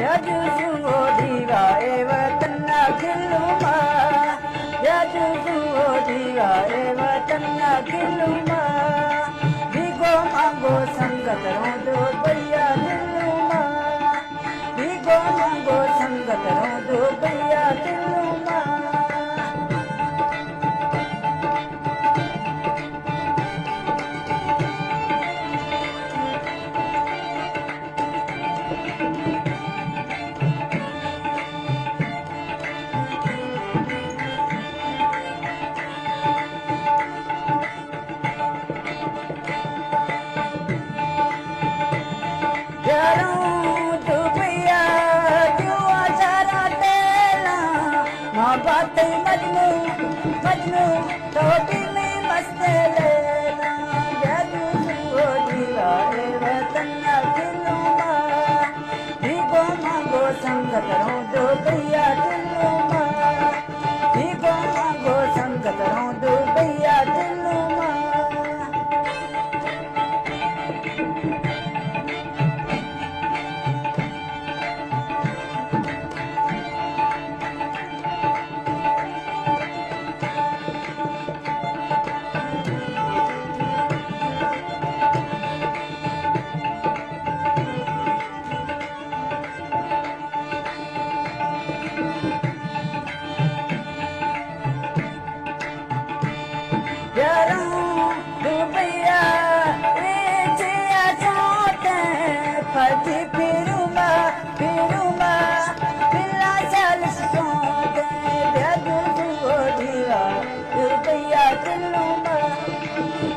Yaju sungo diva eva tanna khiluma. Yaju sungo diva eva tanna khiluma. Vigo mango sangat rodo baya diluma. Vigo mango sangat rodo baya diluma. बातें मजनू मजनू टोपी में मस्त लेना जादू सुनो दीवा रे तन्ना खिलूमा भीगो मांगो संगत रो दो भैया दिलूमा भीगो मांगो संगत रो दो भैया दिलूमा दुबैया बेचिया चाहते फजी फिरूमा फिरूमा पिल्ला चल सोते ब्याजू सुओ दीवा दुबैया दिलूमा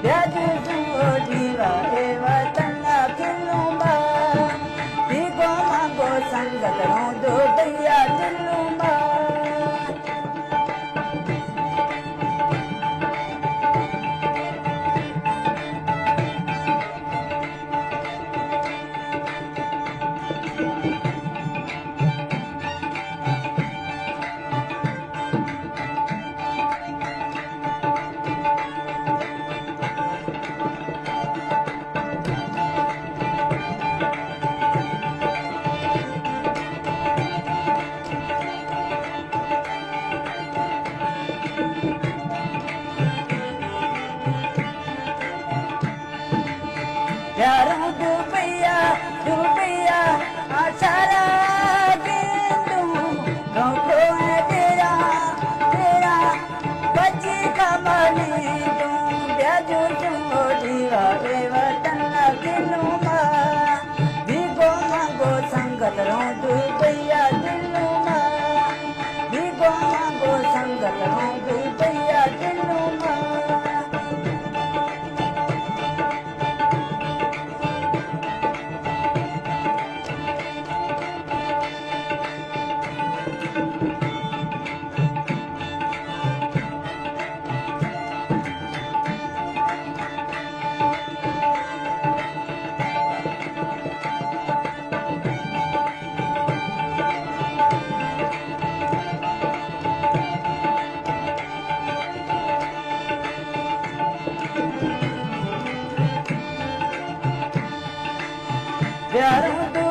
ब्याजू सुओ दीवा एवा तन्ना खिलूमा भीगो मांगो संगत रो दुबैया दिलूमा यारों दुबैया दुबैया आचारा गिंदू गाँव को है तेरा तेरा बच्ची का मानी तू ब्याजू सुनो दीवा एवा तन्ना खिलूमा भीगो मांगो संगत रो दुबैया दिलूमा भीगो मांगो संगत रो दुबैया दिलूमा यारों